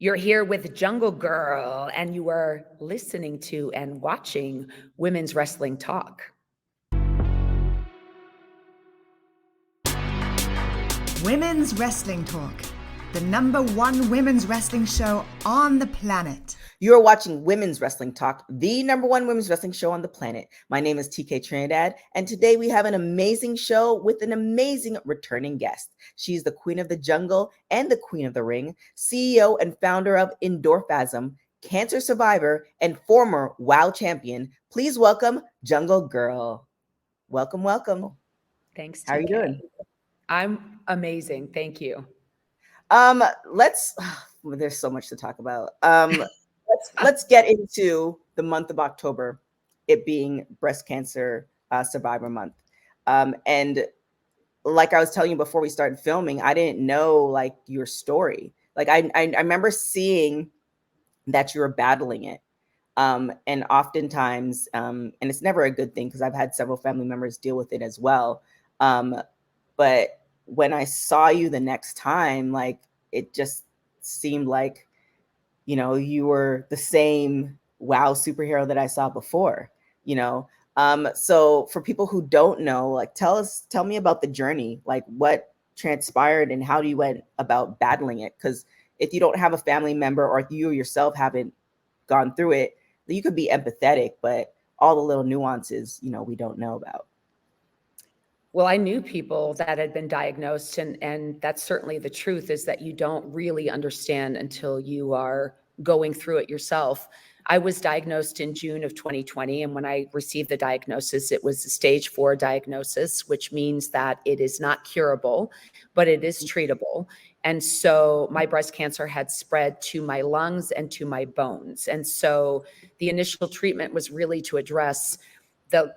You're here with Jungle Girl, and you are listening to and watching Women's Wrestling Talk. Women's Wrestling Talk, the #1 women's wrestling show on the planet. You are watching Women's Wrestling Talk, the #1 women's wrestling show on the planet. My name is TK Trinidad, and today we have an amazing show with an amazing returning guest. She's the queen of the jungle and the queen of the ring, CEO and founder of Endorphasm, cancer survivor, and former WOW champion. Please welcome Jungle Grrrl. Welcome, welcome. Thanks, TK. How are you doing? I'm amazing. Thank you. There's so much to talk about. Let's get into the month of October, it being Breast Cancer Survivor Month. And like I was telling you before we started filming, I didn't know like your story. Like I remember seeing that you were battling it. And oftentimes, and it's never a good thing because I've had several family members deal with it as well. But when I saw you the next time, like it just seemed like, you know, you were the same WOW superhero that I saw before, you know? So for people who don't know, like tell me about the journey, like what transpired and how you went about battling it. Because if you don't have a family member or if you yourself haven't gone through it, you could be empathetic, but all the little nuances, you know, we don't know about. Well, I knew people that had been diagnosed, and that's certainly the truth, is that you don't really understand until you are going through it yourself. I was diagnosed in June of 2020, and when I received the diagnosis, it was a stage 4 diagnosis, which means that it is not curable, but it is treatable. And so my breast cancer had spread to my lungs and to my bones. And so the initial treatment was really to address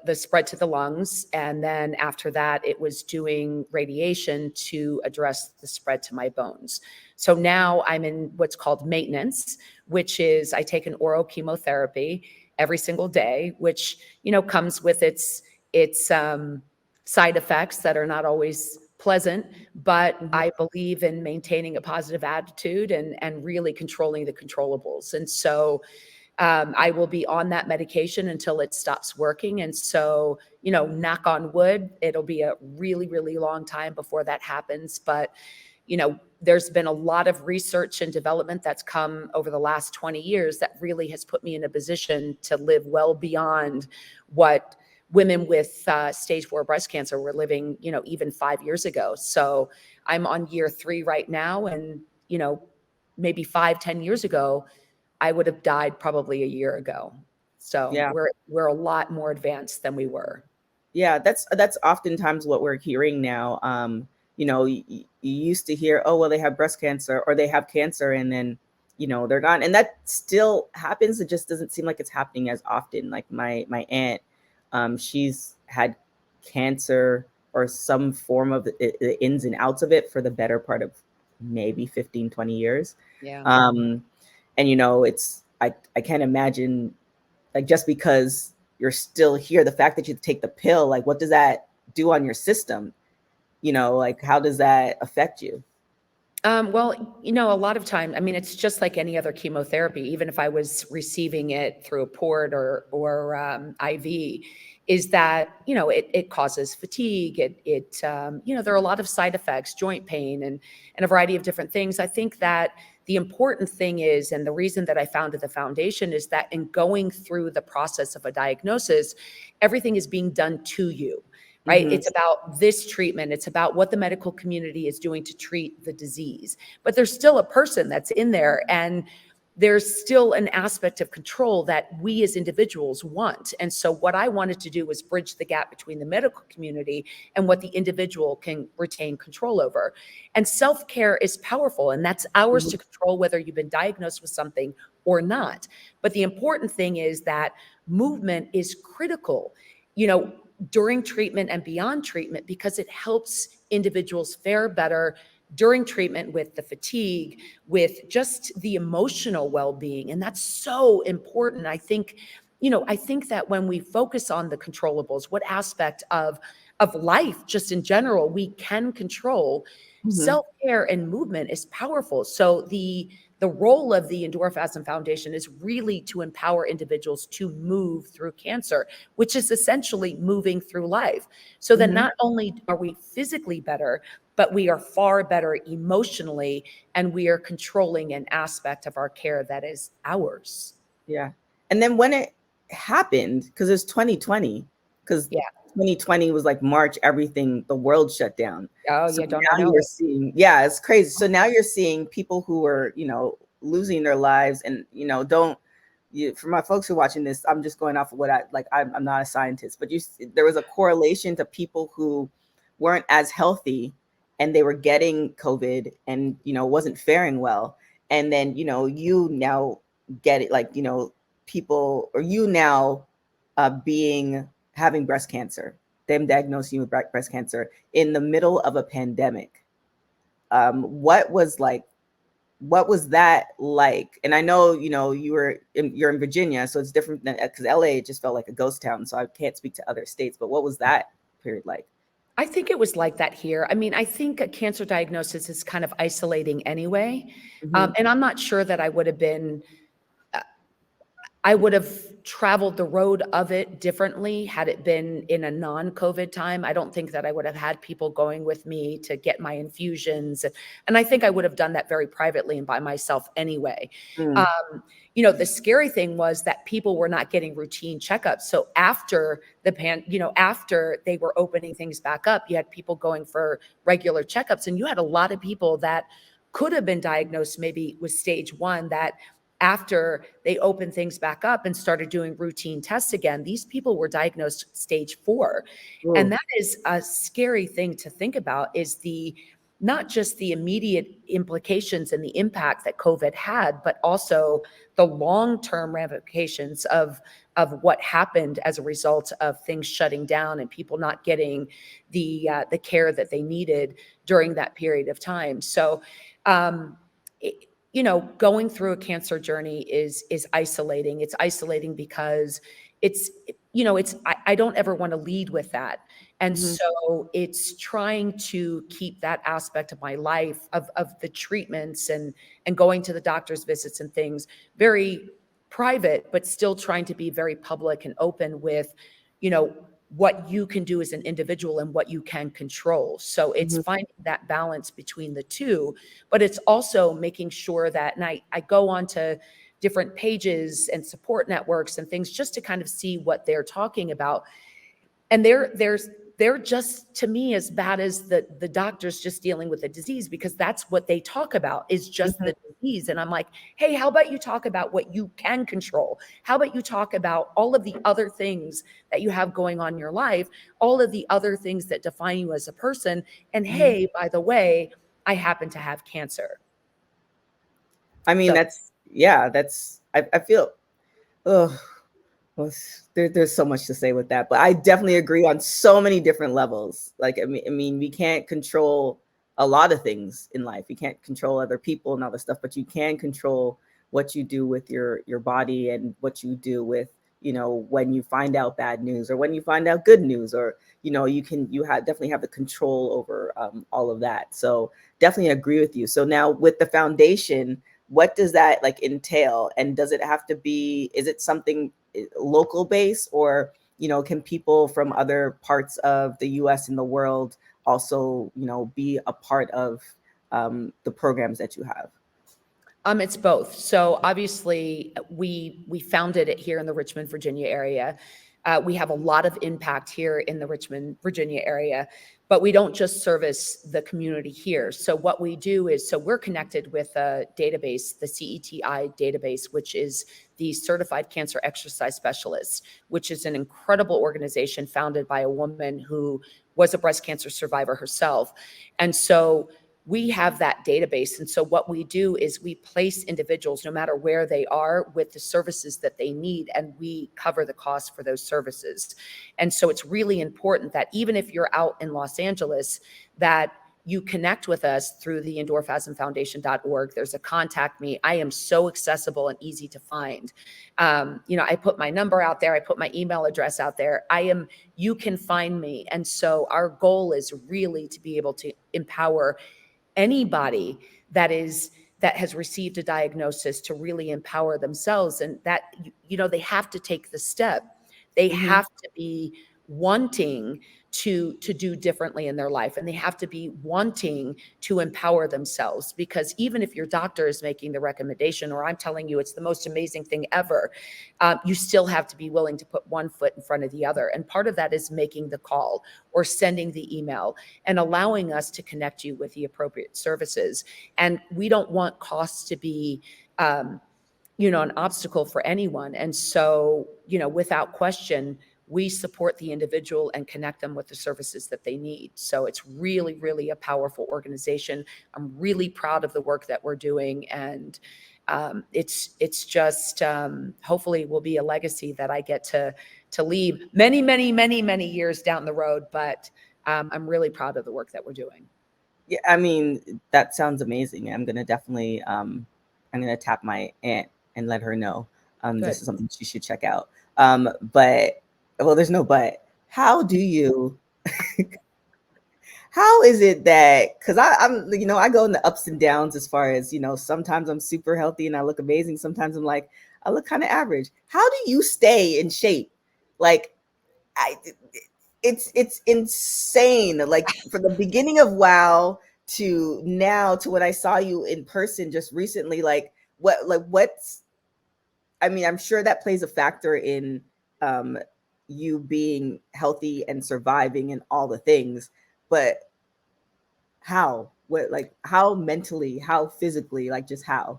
the spread to the lungs. And then after that, it was doing radiation to address the spread to my bones. So now I'm in what's called maintenance, which is I take an oral chemotherapy every single day, which, you know, comes with its side effects that are not always pleasant, but I believe in maintaining a positive attitude and really controlling the controllables. And so I will be on that medication until it stops working. And so, you know, knock on wood, it'll be a really, really long time before that happens. But, you know, there's been a lot of research and development that's come over the last 20 years that really has put me in a position to live well beyond what women with stage 4 breast cancer were living, you know, even 5 years ago. So I'm on year 3 right now. And, you know, maybe 5-10 years ago, I would have died probably a year ago. So yeah, we're a lot more advanced than we were. Yeah, that's oftentimes what we're hearing now. You know, you used to hear, oh, well, they have breast cancer or they have cancer and then, you know, they're gone. And that still happens. It just doesn't seem like it's happening as often. Like my aunt, she's had cancer or some form of the ins and outs of it for the better part of maybe 15-20 years. Yeah. And, you know, I can't imagine, like, just because you're still here, the fact that you take the pill, like, what does that do on your system? You know, like, how does that affect you? Well, you know, a lot of time, I mean, it's just like any other chemotherapy, even if I was receiving it through a port or IV, is that, you know, it causes fatigue. You know, there are a lot of side effects, joint pain and a variety of different things. I think that the important thing is, and the reason that I founded the foundation is that in going through the process of a diagnosis, everything is being done to you. Right? It's about this treatment. It's about what the medical community is doing to treat the disease. But there's still a person that's in there, and there's still an aspect of control that we as individuals want. And so what I wanted to do was bridge the gap between the medical community and what the individual can retain control over. And self-care is powerful, and that's ours to control, whether you've been diagnosed with something or not. But the important thing is that movement is critical. You know, during treatment and beyond treatment, because it helps individuals fare better during treatment with the fatigue, with just the emotional well-being. And that's so important. I think, you know, I think that when we focus on the controllables, what aspect of life, just in general, we can control, self-care and movement is powerful. So the the role of the Endorphism Foundation is really to empower individuals to move through cancer, which is essentially moving through life. So that not only are we physically better, but we are far better emotionally, and we are controlling an aspect of our care that is ours. Yeah. And then when it happened, because it's 2020, because Yeah. 2020 was like March, everything, the world shut down. Oh, So yeah, don't now I know you're it. seeing, yeah, it's crazy. So now you're seeing people who are, you know, losing their lives, and, you know, for my folks who are watching this, I'm just going off of what I'm not a scientist, but there was a correlation to people who weren't as healthy, and they were getting COVID, and, you know, wasn't faring well. And then, you know, you now get it, like, you know, people, or you now having breast cancer, them diagnosing you with breast cancer in the middle of a pandemic. What was that like? And I know, you know, you're in Virginia, so it's different than, because LA just felt like a ghost town, so I can't speak to other states, but what was that period like? I think it was like that here. I mean, I think a cancer diagnosis is kind of isolating anyway. And I'm not sure that I would have traveled the road of it differently had it been in a non-COVID time. I don't think that I would have had people going with me to get my infusions. And I think I would have done that very privately and by myself anyway. You know, the scary thing was that people were not getting routine checkups. So after after they were opening things back up, you had people going for regular checkups, and you had a lot of people that could have been diagnosed maybe with stage 1 that after they opened things back up and started doing routine tests again, these people were diagnosed stage 4. And that is a scary thing to think about, is not just the immediate implications and the impact that COVID had, but also the long-term ramifications of what happened as a result of things shutting down and people not getting the care that they needed during that period of time. So, you know, going through a cancer journey is isolating. It's isolating because I don't ever want to lead with that. And so it's trying to keep that aspect of my life, of the treatments and going to the doctor's visits and things, very private, but still trying to be very public and open with, you know, what you can do as an individual and what you can control. So it's finding that balance between the two, but it's also making sure that, and I go on to different pages and support networks and things just to kind of see what they're talking about. And they're just, to me, as bad as the doctors just dealing with the disease, because that's what they talk about, is just the disease. And I'm like, hey, how about you talk about what you can control? How about you talk about all of the other things that you have going on in your life, all of the other things that define you as a person? And hey, by the way, I happen to have cancer. I mean, So, I feel, oh, well, there's so much to say with that, but I definitely agree on so many different levels. Like, I mean, we can't control a lot of things in life. You can't control other people and other stuff, but you can control what you do with your body, and what you do with, you know, when you find out bad news or when you find out good news, or, you know, definitely have the control over all of that. So definitely agree with you. So now with the foundation, what does that like entail? And does it have to be, is it something local base, or, you know, can people from other parts of the US and the world also, you know, be a part of the programs that you have? It's both. So obviously we founded it here in the Richmond, Virginia area. We have a lot of impact here in the Richmond, Virginia area, but we don't just service the community here. So what we do is, so we're connected with a database, the CETI database, which is the Certified Cancer Exercise Specialists, which is an incredible organization founded by a woman who was a breast cancer survivor herself. And so we have that database. And so what we do is we place individuals, no matter where they are, with the services that they need, and we cover the cost for those services. And so it's really important that even if you're out in Los Angeles, that you connect with us through the endorphismfoundation.org. There's a contact me. I am so accessible and easy to find. You know, I put my number out there. I put my email address out there. You can find me. And so our goal is really to be able to empower anybody that is that has received a diagnosis to really empower themselves. And that, they have to take the step. They Mhm. have to be wanting to do differently in their life, and they have to be wanting to empower themselves, because even if your doctor is making the recommendation, or I'm telling you it's the most amazing thing ever, you still have to be willing to put one foot in front of the other. And part of that is making the call or sending the email and allowing us to connect you with the appropriate services. And we don't want costs to be an obstacle for anyone. And so, without question, we support the individual and connect them with the services that they need. So it's really, really a powerful organization. I'm really proud of the work that we're doing. And it's just hopefully will be a legacy that I get to leave many, many, many, many years down the road. But I'm really proud of the work that we're doing. Yeah, I mean, that sounds amazing. I'm gonna definitely I'm gonna tap my aunt and let her know this Good. is something she should check out. But well, there's no but. How do you how is it that, because I'm I go in the ups and downs as far as, sometimes I'm super healthy and I look amazing. Sometimes I'm like, I look kind of average. How do you stay in shape? Like, I it's insane. Like from the beginning of WoW to now to when I saw you in person just recently, what's I mean, I'm sure that plays a factor in um you being healthy and surviving and all the things, but how? What, like, how mentally, how physically, like, just how?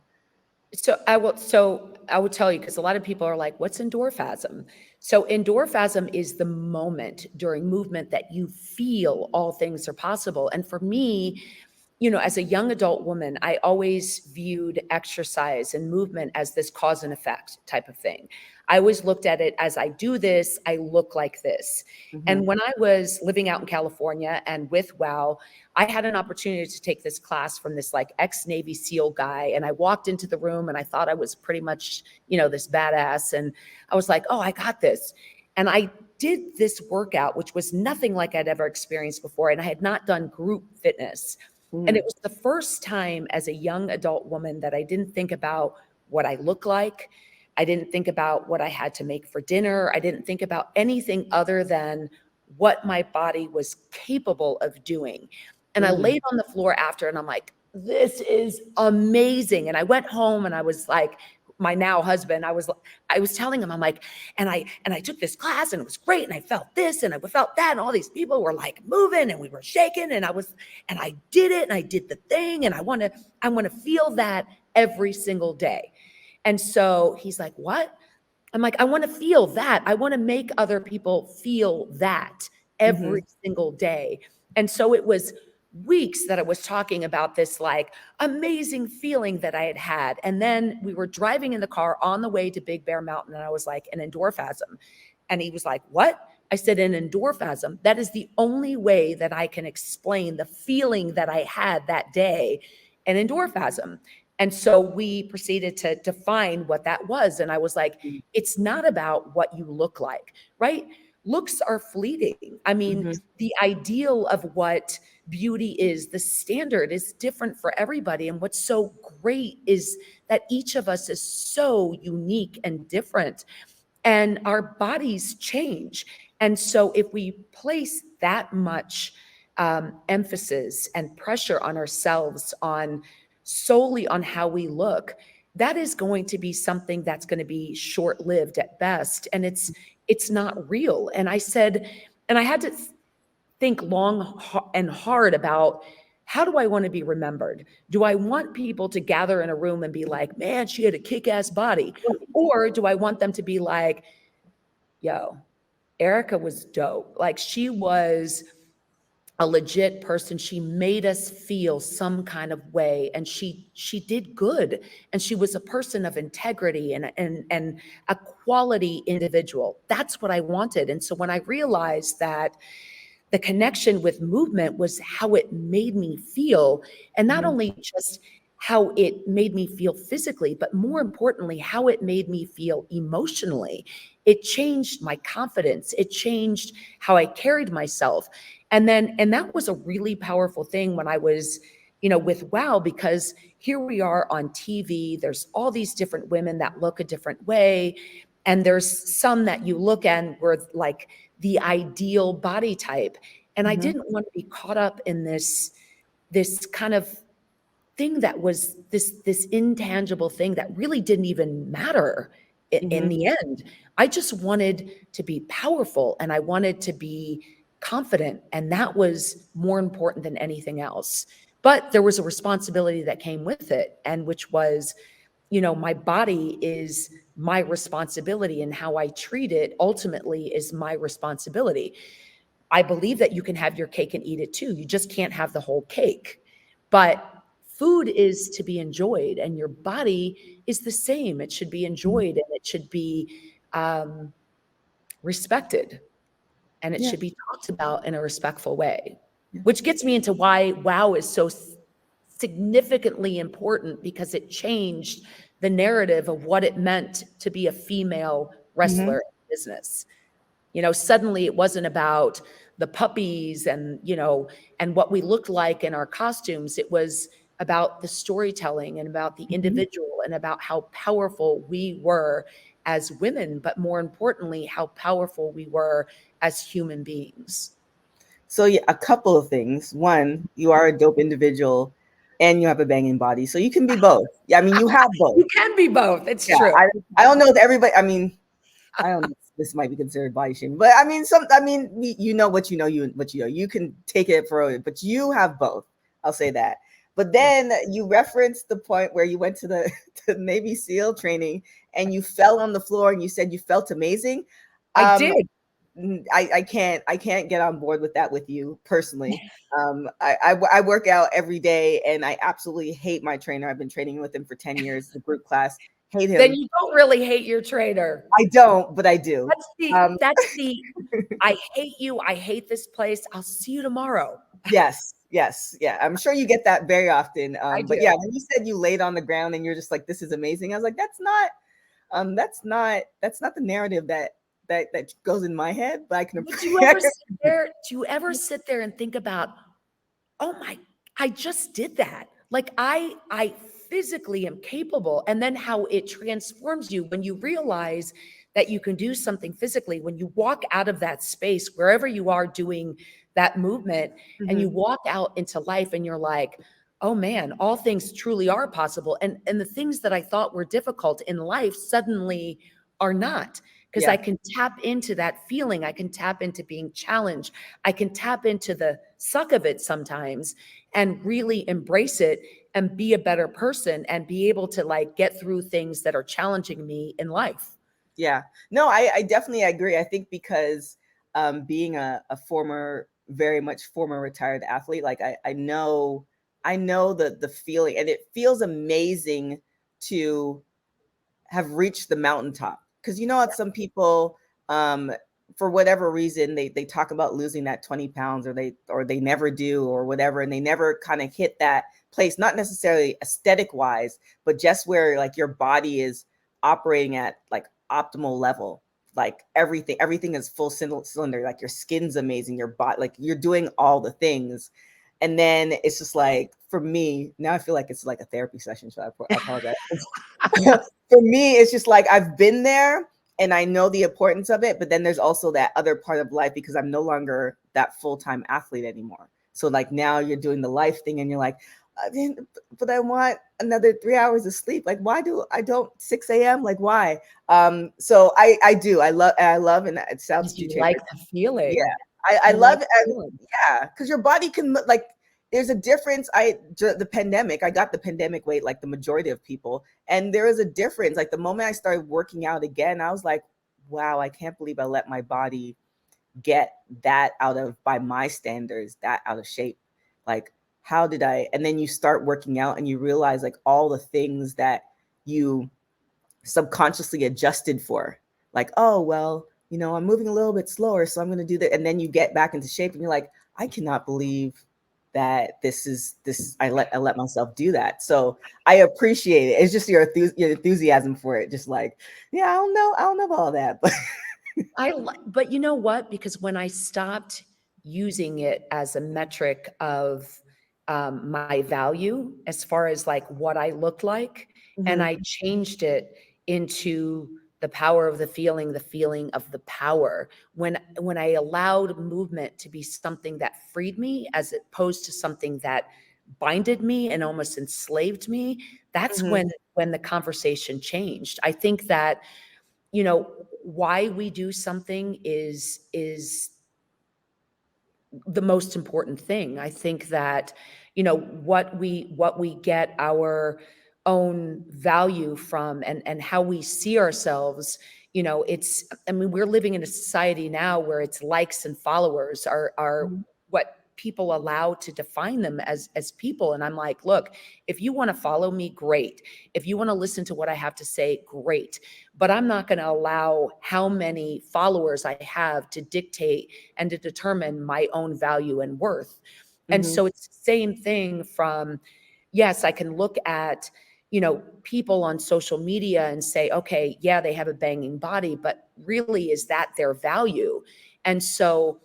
So I will tell you, because a lot of people are like, what's endorphasm? So endorphasm is the moment during movement that you feel all things are possible. And for me, as a young adult woman, I always viewed exercise and movement as this cause and effect type of thing. I always looked at it as, I do this, I look like this. Mhm, And when I was living out in California and with WOW, I had an opportunity to take this class from this like ex-Navy SEAL guy. And I walked into the room and I thought I was pretty much, this badass. And I was like, oh, I got this. And I did this workout, which was nothing like I'd ever experienced before. And I had not done group fitness. And mhm, it was the first time as a young adult woman that I didn't think about what I look like. I didn't think about what I had to make for dinner. I didn't think about anything other than what my body was capable of doing. And I mhm, laid on the floor after and I'm like, this is amazing. And I went home and I was like, my now husband, I was telling him, I'm like, and I took this class and it was great. And I felt this and I felt that. And all these people were like moving and we were shaking. And I did it and I did the thing. And I want to feel that every single day. And so he's like, what? I'm like, I want to feel that. I want to make other people feel that every mhm, single day. And so it was weeks that I was talking about this like amazing feeling that I had had. And then we were driving in the car on the way to Big Bear Mountain. And I was like, an endorphasm. And he was like, what? I said, an endorphasm. That is the only way that I can explain the feeling that I had that day, an endorphasm. And so we proceeded to define what that was. And I was like, mhm, it's not about what you look like, right? Looks are fleeting. I mean, mhm, the ideal of what beauty is, the standard is different for everybody. And what's so great is that each of us is so unique and different, and our bodies change. And so if we place that much emphasis and pressure on ourselves, on solely on how we look, that is going to be something that's going to be short-lived at best, and it's not real. And I said, and I had to think long and hard about, how do I want to be remembered? Do I want people to gather in a room and be like, man, she had a kick-ass body? Or do I want them to be like, yo, Erica was dope. Like, she was a legit person. She made us feel some kind of way, and she did good, and she was a person of integrity and a quality individual. That's what I wanted. And so when I realized that the connection with movement was how it made me feel, and not mhm, only just how it made me feel physically, but more importantly, how it made me feel emotionally. It changed my confidence. It changed how I carried myself. And that was a really powerful thing when I was with WOW, because here we are on TV. There's all these different women that look a different way. And there's some that you look and were like the ideal body type. And I didn't want to be caught up in this kind of thing that was this intangible thing that really didn't even matter in the end. I just wanted to be powerful and I wanted to be confident. And that was more important than anything else. But there was a responsibility that came with it, and which was, my body is my responsibility, and how I treat it ultimately is my responsibility. I believe that you can have your cake and eat it too. You just can't have the whole cake. But food is to be enjoyed, and your body is the same. It should be enjoyed, and it should be respected, and it should be talked about in a respectful way, which gets me into why WOW is so significantly important, because it changed the narrative of what it meant to be a female wrestler in business. Suddenly it wasn't about the puppies and, and what we looked like in our costumes. It was about the storytelling and about the individual and about how powerful we were as women, but more importantly, how powerful we were as human beings. So yeah, a couple of things. One, you are a dope individual and you have a banging body. So you can be both. Yeah, I mean, you have both. You can be both. It's true. I don't know if everybody, I mean, I don't know. This might be considered body shaming, but I mean, you know what you know, you can take it for it, but you have both. I'll say that. But then you referenced the point where you went to the Navy SEAL training and you fell on the floor and you said you felt amazing. I did. I can't get on board with that with you personally. I work out every day and I absolutely hate my trainer. I've been training with him for 10 years, the group class. Hate him. Then you don't really hate your trainer. I don't, but I do. That's the I hate you. I hate this place. I'll see you tomorrow. Yes. Yeah. I'm sure you get that very often. But yeah, when you said you laid on the ground and you're just like, this is amazing. I was like, that's not the narrative that goes in my head, but I can appreciate. Do you ever sit there and think about, oh my, I just did that. Like I physically am capable. And then how it transforms you when you realize that you can do something physically, when you walk out of that space, wherever you are doing that movement, and you walk out into life and you're like, oh man, all things truly are possible. And the things that I thought were difficult in life suddenly are not. Because I can tap into that feeling. I can tap into being challenged. I can tap into the suck of it sometimes and really embrace it and be a better person and be able to like get through things that are challenging me in life. Yeah, no, I definitely agree. I think because being a very much former retired athlete, like I know the feeling, and it feels amazing to have reached the mountaintop. Because some people, for whatever reason, they talk about losing that 20 pounds or they never do or whatever, and they never kind of hit that place, not necessarily aesthetic wise, but just where like your body is operating at like optimal level. Like everything is full cylinder. Like your skin's amazing, your body, like you're doing all the things. And then it's just like, for me, now I feel like it's like a therapy session, so I apologize. For me, it's just like I've been there and I know the importance of it, but then there's also that other part of life because I'm no longer that full-time athlete anymore. So like now you're doing the life thing and you're like, but I want another 3 hours of sleep. Like, why I don't 6 a.m.? Like, why? So I love, and it sounds too like the feeling. Yeah. I love it. Yeah. Because your body can like, there's a difference. The pandemic, I got the pandemic weight like the majority of people. And there is a difference. Like the moment I started working out again, I was like, wow, I can't believe I let my body get that by my standards, that out of shape. Like, how did I? And then you start working out and you realize like all the things that you subconsciously adjusted for. Like, oh, well, I'm moving a little bit slower, so I'm going to do that. And then you get back into shape and you're like, I cannot believe that I let myself do that. So I appreciate it. It's just your enthusiasm for it. Just like, yeah, I don't know about all that, but but you know what? Because when I stopped using it as a metric of my value as far as like what I looked like. And Mhm. I changed it into the power of the feeling of the power. When I allowed movement to be something that freed me as opposed to something that binded me and almost enslaved me, that's Mhm. when the conversation changed. I think that, you know, why we do something is the most important thing. I think that, you know, what we get our own value from, and how we see ourselves, you know, it's, I mean, we're living in a society now where it's likes and followers are Mhm. what people allow to define them as people. And I'm like, look, if you want to follow me, great. If you want to listen to what I have to say, great. But I'm not going to allow how many followers I have to dictate and to determine my own value and worth. And Mhm. so it's the same thing from, yes, I can look at, you know, people on social media and say, okay, yeah, they have a banging body, but really, is that their value? And so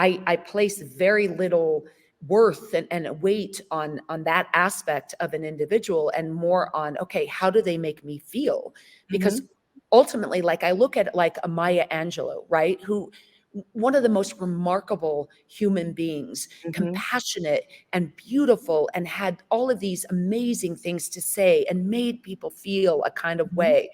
I place very little worth and a weight on that aspect of an individual, and more on, okay, how do they make me feel? Because Mhm. ultimately, like, I look at like a Maya Angelou, right, who, one of the most remarkable human beings, Mhm. compassionate and beautiful, and had all of these amazing things to say and made people feel a kind of Mhm. way.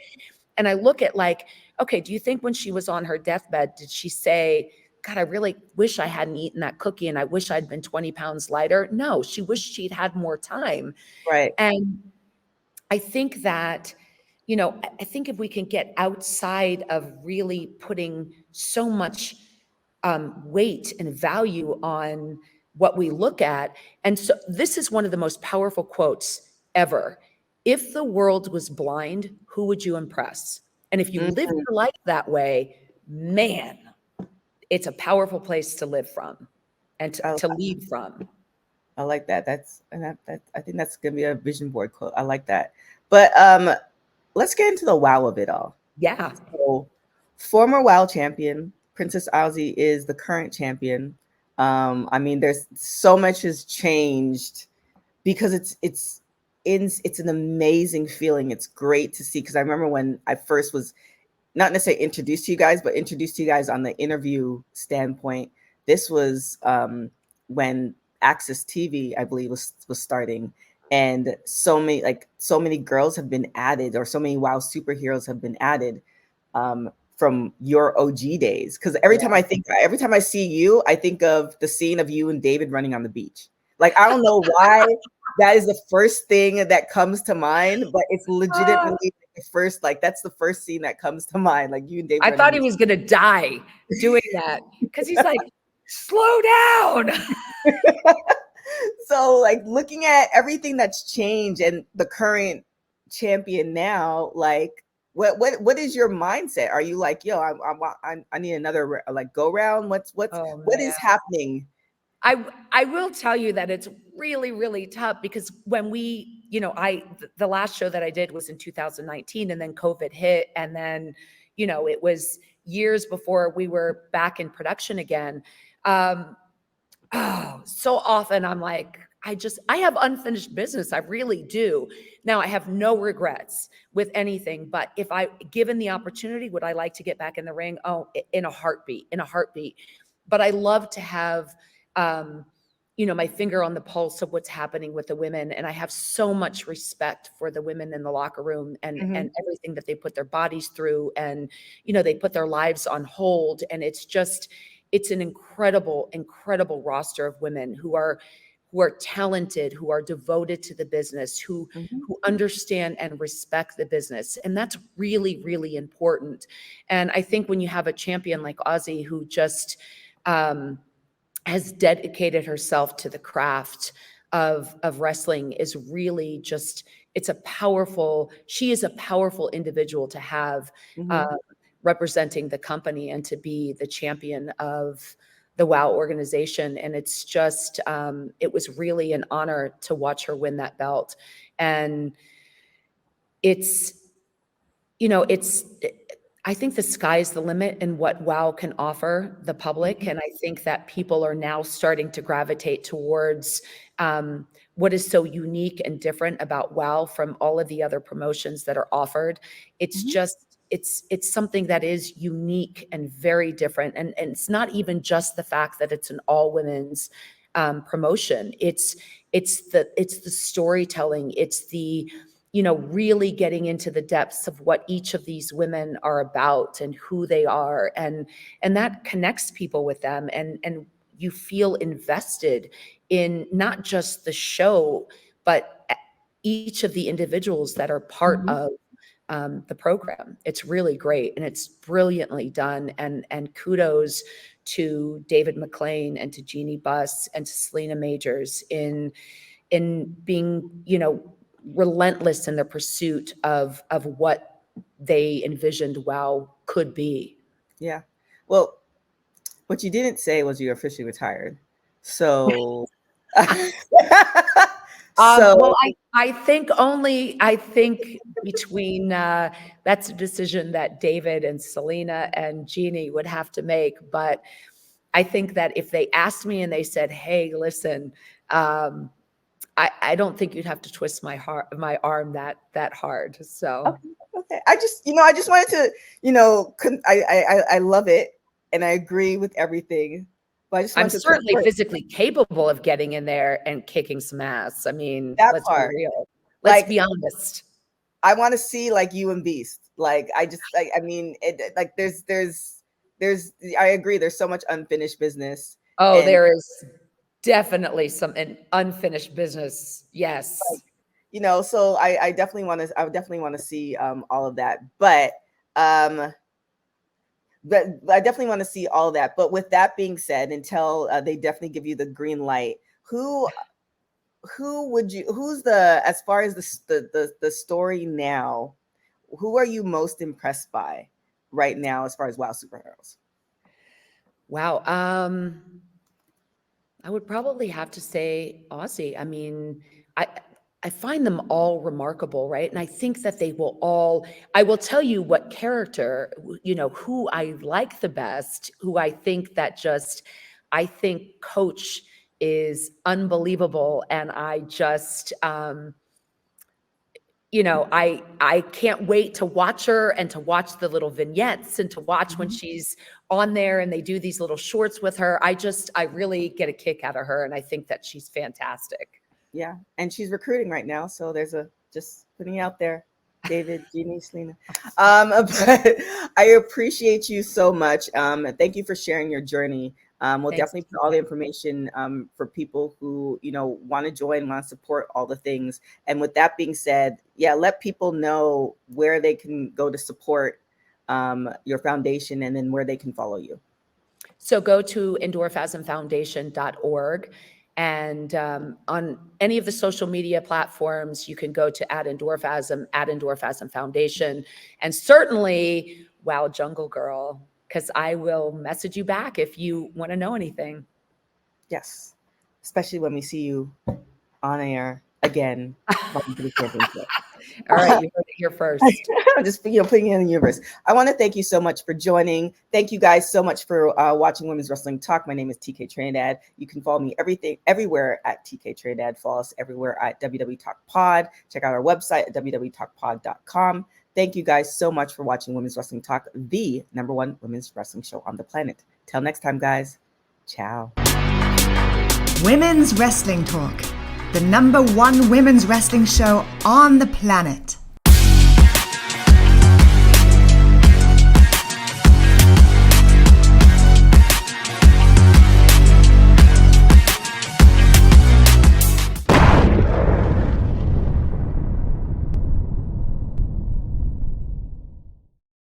And I look at like, okay, do you think when she was on her deathbed, did she say, God, I really wish I hadn't eaten that cookie and I wish I'd been 20 pounds lighter? No, she wished she'd had more time. Right. And I think that, you know, I think if we can get outside of really putting so much weight and value on what we look at. And so this is one of the most powerful quotes ever. If the world was blind, who would you impress? And if you live Mhm. your life that way, man, it's a powerful place to live from and I to lead from. I like that. That I think that's gonna be a vision board quote. I like that. But let's get into the wow of it all. Yeah. So, former WoW champion Princess Ozzy is the current champion. I mean, there's so much has changed because it's an amazing feeling. It's great to see because I remember when I first was not necessarily introduced to you guys, but introduced to you guys on the interview standpoint. This was when Access TV, I believe, was starting, and so many girls have been added, or so many WoW superheroes have been added from your OG days. Because every time I see you, I think of the scene of you and David running on the beach. Like I don't know why that is the first thing that comes to mind, but it's legitimately the first, like that's the first scene that comes to mind, like you and David I running thought on he the was going to die doing that because he's like, slow down. so like looking at everything that's changed and the current champion now, like what is your mindset? Are you like, yo, I need another like go round? Oh What man. is happening? I will tell you that it's really, really tough because when we, you know, the last show that I did was in 2019, and then COVID hit, and then, you know, it was years before we were back in production again. Um, oh, so often I'm like, I have unfinished business. I really do. Now I have no regrets with anything, but if I given the opportunity, would I like to get back in the ring? Oh, in a heartbeat, in a heartbeat. But I love to have, um, you know, my finger on the pulse of what's happening with the women. And I have so much respect for the women in the locker room, and Mhm. everything that they put their bodies through. And, you know, they put their lives on hold. And it's an incredible, incredible roster of women who are talented, who are devoted to the business, Mhm. who understand and respect the business. And that's really, really important. And I think when you have a champion like Ozzy, who just um, has dedicated herself to the craft of wrestling, is really just, she is a powerful individual to have uh, Mhm. representing the company and to be the champion of the WOW organization. And it's just, it was really an honor to watch her win that belt. And it's, you know, I think the sky's the limit in what WoW can offer the public. And I think that people are now starting to gravitate towards what is so unique and different about WoW from all of the other promotions that are offered. It's just, it's something that is unique and very different. And it's not even just the fact that it's an all women's promotion. It's the storytelling. It's the, really getting into the depths of what each of these women are about and who they are. And that connects people with them. And you feel invested in not just the show, but each of the individuals that are part of the program. It's really great and it's brilliantly done. And kudos to David McLean and to Jeannie Buss and to Selena Majors in being, relentless in the pursuit of what they envisioned WoW could be. Yeah. Well, what you didn't say was you're officially retired. So, well, I think between that's a decision that David and Selena and Jeannie would have to make. But I think that if they asked me and they said, "Hey, listen, I don't think you'd have to twist my arm that hard." So okay. I just wanted to, I love it and I agree with everything. But I just I'm certainly physically capable of getting in there and kicking some ass. I mean, let's be real. Let's be honest. I want to see like you and Beast. Like I mean, there's I agree. There's so much unfinished business. Oh, there is definitely an unfinished business. Yes. So I would definitely want to see all of that. But I definitely want to see all of that. But with that being said, until they definitely give you the green light, who's as far as the story now, who are you most impressed by right now as far as WoW superheroes? Wow. I would probably have to say Aussie. I mean, I find them all remarkable, right? And I think that I will tell you what character, who I like the best, who I think Coach is unbelievable. And I just, I can't wait to watch her and to watch the little vignettes and to watch when she's on there and they do these little shorts with her. I really get a kick out of her. And I think that she's fantastic. Yeah. And she's recruiting right now. So just putting it out there, David, Jeannie, Selena. But I appreciate you so much. Thank you for sharing your journey. We'll definitely put all the information for people who, want to join, want to support all the things. And with that being said, let people know where they can go to support your foundation and then where they can follow you. So go to endorphasmfoundation.org. And on any of the social media platforms, you can go to @Endorphasm, @Endorphasm Foundation, and certainly WoW Jungle Grrrl, because I will message you back if you want to know anything. Yes, especially when we see you on air again. All right, you heard it here first. I'm just putting it in the universe. I want to thank you so much for joining. Thank you guys so much for watching Women's Wrestling Talk. My name is TK Trinidad. You can follow me everywhere at TK Trinidad. Follow us everywhere at WWE Talk Pod. Check out our website at www.talkpod.com. Thank you guys so much for watching Women's Wrestling Talk, the #1 women's wrestling show on the planet. Till next time, guys. Ciao. Women's Wrestling Talk, the #1 women's wrestling show on the planet.